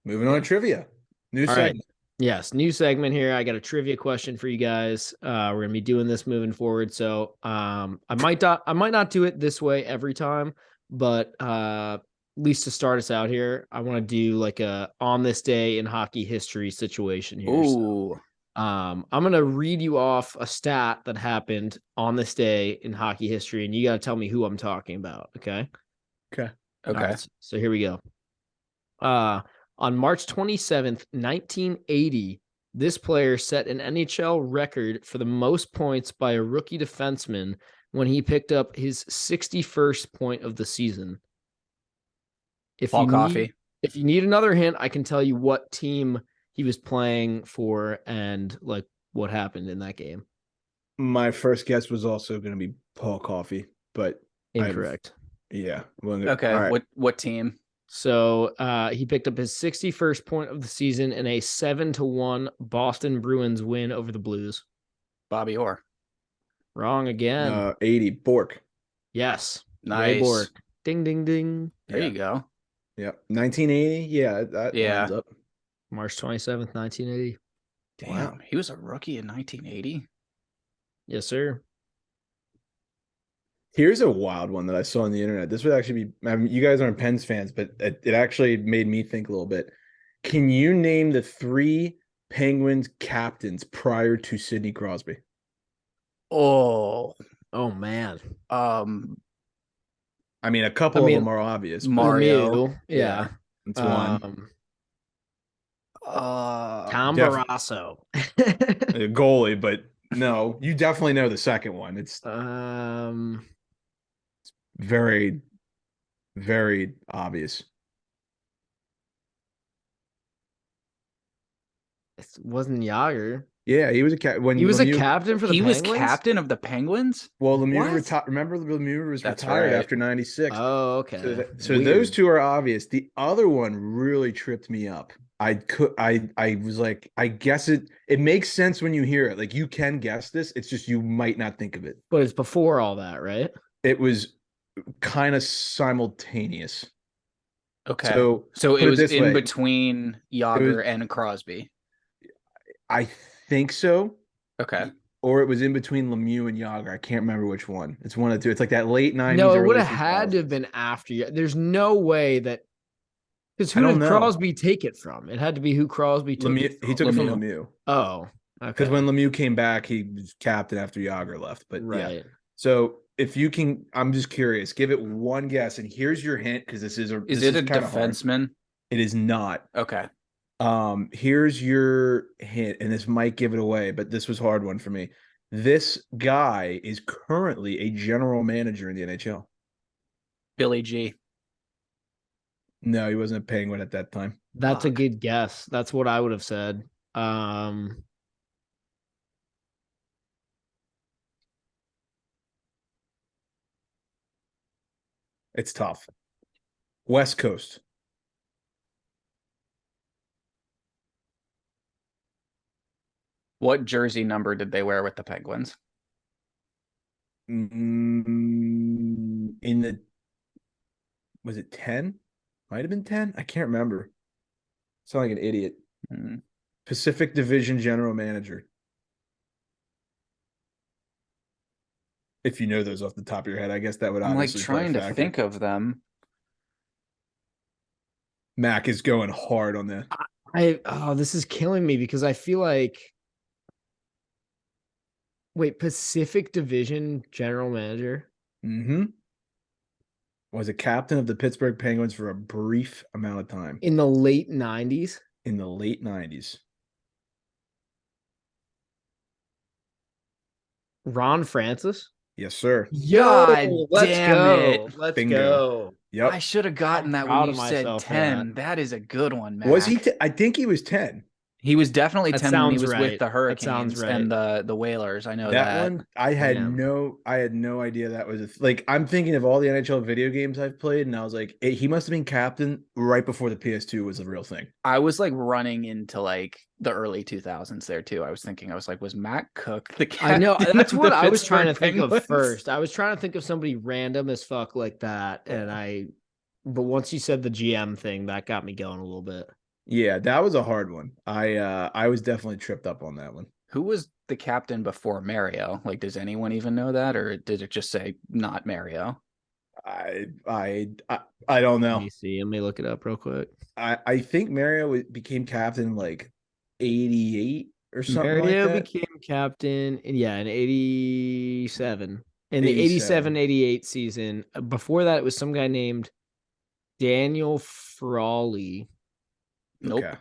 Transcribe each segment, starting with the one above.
Moving on to trivia. New All right. segment. Yes, new segment here. I got a trivia question for you guys. We're gonna be doing this moving forward. So I might not do it this way every time, but at least to start us out here, I want to do like a on this day in hockey history situation here. So Ooh. I'm gonna read you off a stat that happened on this day in hockey history, and you gotta tell me who I'm talking about. Okay. Okay. All Okay. right. So here we go. Uh, on March 27th, 1980, this player set an NHL record for the most points by a rookie defenseman when he picked up his 61st point of the season. If Paul you need Coffey. if you need another hint, I can tell you what team he was playing for and like what happened in that game. My first guess was also going to be Paul Coffey, but Incorrect. Well, Okay. all right. What team? So he picked up his 61st point of the season in a 7-1 Boston Bruins win over the Blues. Bobby Orr. Wrong again. 80 Bork. Yes. Ray Nice. Bork. Ding, ding, ding. There you go. Yep. 1980. Yeah, that Yeah. lines up. March 27th, 1980. Damn. Wow. He was a rookie in 1980. Yes, sir. Here's a wild one that I saw on the internet. This would actually be, I mean, you guys aren't Pens fans, but it actually made me think a little bit. Can you name the 3 Penguins captains prior to Sidney Crosby? Oh. Oh, man. I mean, a couple of them are obvious. Mario. Lemieux. Yeah. That's one. Tom Def- Barrasso. A goalie, but no, you definitely know the second one. It's very, very obvious. It wasn't Yager. Yeah, he was a cat when He was a Lemieux. captain for the He was Penguins? captain of the Penguins? Well, Lemieux What? retired. Remember, Lemieux was That's retired right. after '96. Oh, okay. So those two are obvious. The other one really tripped me up. I was like, I guess it makes sense when you hear it. Like you can guess this. It's just you might not think of it. But it's before all that, right? It was kind of simultaneous. Okay. So So put it it was this in way. between Yager and Crosby. I think so. Okay. Or it was in between Lemieux and Yager. I can't remember which one. It's one of the two. It's like that late '90s. No, it would early have had to have 2000s. been after you. There's no way that because I who don't did know. Crosby take it from? It had to be who Crosby took Lemieux, it from. he took it from Lemieux. Lemieux. Oh, Because okay. when Lemieux came back, he was captain after Yager left. But yeah. Right. So if you can, I'm just curious. Give it one guess, and here's your hint because this is a Is this it a kinda hard. defenseman? It is not. Okay. Here's your hint, and this might give it away, but this was a hard one for me. This guy is currently a general manager in the NHL. Billy G. No, he wasn't a Penguin at that time. That's a Fuck. good guess. That's what I would have said. It's tough. West Coast. What jersey number did they wear with the Penguins? In the was it 10? Might have been 10. I can't remember. Sound like an idiot. Hmm. Pacific Division General Manager. If you know those off the top of your head, I guess that would I'm like obviously play a trying to factor. think of them. Mac is going hard on that. This is killing me because I feel like wait, Pacific Division General Manager. Mm-hmm. Was a captain of the Pittsburgh Penguins for a brief amount of time In the late 90s. in the late '90s. Ron Francis. Yes, sir. God let's damn go. it. Let's Bingo. go. Yep. I should have gotten I'm that proud when of you said myself for 10. that. That is a good one, man. Was he? I think he was 10. He was definitely That 10 when he sounds was right. with the That sounds Hurricanes and the Whalers. I know That one, I had Damn. no idea that was like. I'm thinking of all the NHL video games I've played, and I was like, he must have been captain right before the PS2 was a real thing. I was like running into like the early 2000s there too. I was like, was Matt Cook the captain? I know. That's of what the I was trying to Pittsburgh think of Penguins? first. I was trying to think of somebody random as fuck like that. But once you said the GM thing, that got me going a little bit. Yeah, that was a hard one. I was definitely tripped up on that one. Who was the captain before Mario? Like, does anyone even know that, or did it just say not Mario? I don't Let know. me see. Let me look it up real quick. I think Mario became captain like 88 or something like Mario that. became captain, yeah, in 87. In the 87. 87-88 season. Before that, it was some guy named Daniel Frawley. Nope. Okay.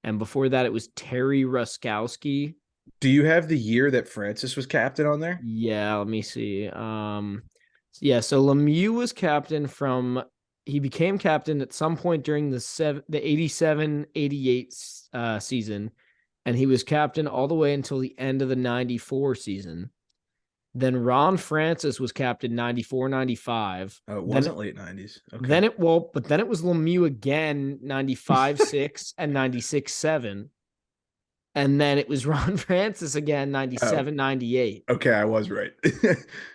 And before that, it was Terry Ruskowski. Do you have the year that Francis was captain on there? Yeah, let me see. Yeah, so Lemieux was captain from he became captain at some point during the 87-88 season, and he was captain all the way until the end of the 94 season. Then Ron Francis was captain 94-95. Oh, it Then wasn't late 90s. Okay. then it was Lemieux again 95-6 and 96-7. And then it was Ron Francis again 97-98. Okay, I was right.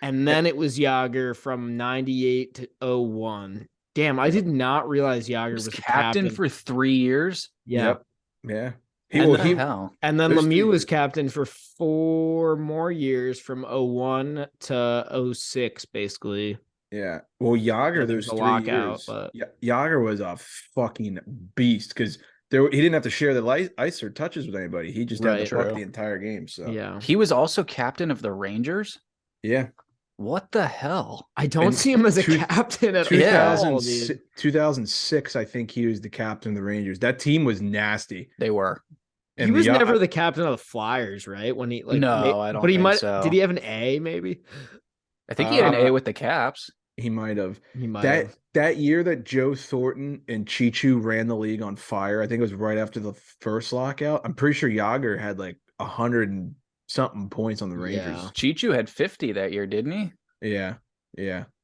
And then it was Yager from 98 to 01. Damn, I did not realize Yager Was was the captain captain for 3 years. Yeah. Yep. Yeah. What Well, the hell? And then Those Lemieux 3 was years. captain for 4 more years from 01 to 06, basically. Yeah. Well, Yager, Yeah, there was those a 3 lockout, years. but Yager was a fucking beast because he didn't have to share the ice or touches with anybody. He just had the Right. puck True. the entire game. So yeah. He was also captain of the Rangers. yeah. What the hell? I don't And see him as a two- captain at 2000, all, dude. 2006, I think he was the captain of the Rangers. That team was nasty. They were. He And was never the captain of the Flyers, right? When he No, I don't but he think might so. did he have an A maybe? I think he had an Uh, A with the Caps. He might have. He might have. That year that Joe Thornton and Chichu ran the league on fire, I think it was right after the first lockout. I'm pretty sure Yager had like 100 and something points on the Rangers. Yeah. Chichu had 50 that year, didn't he? Yeah.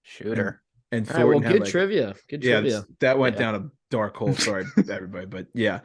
Shooter. And All right, well, Thornton had good like trivia. Good yeah, trivia. that went Yeah. down a dark hole. Sorry, everybody, but yeah,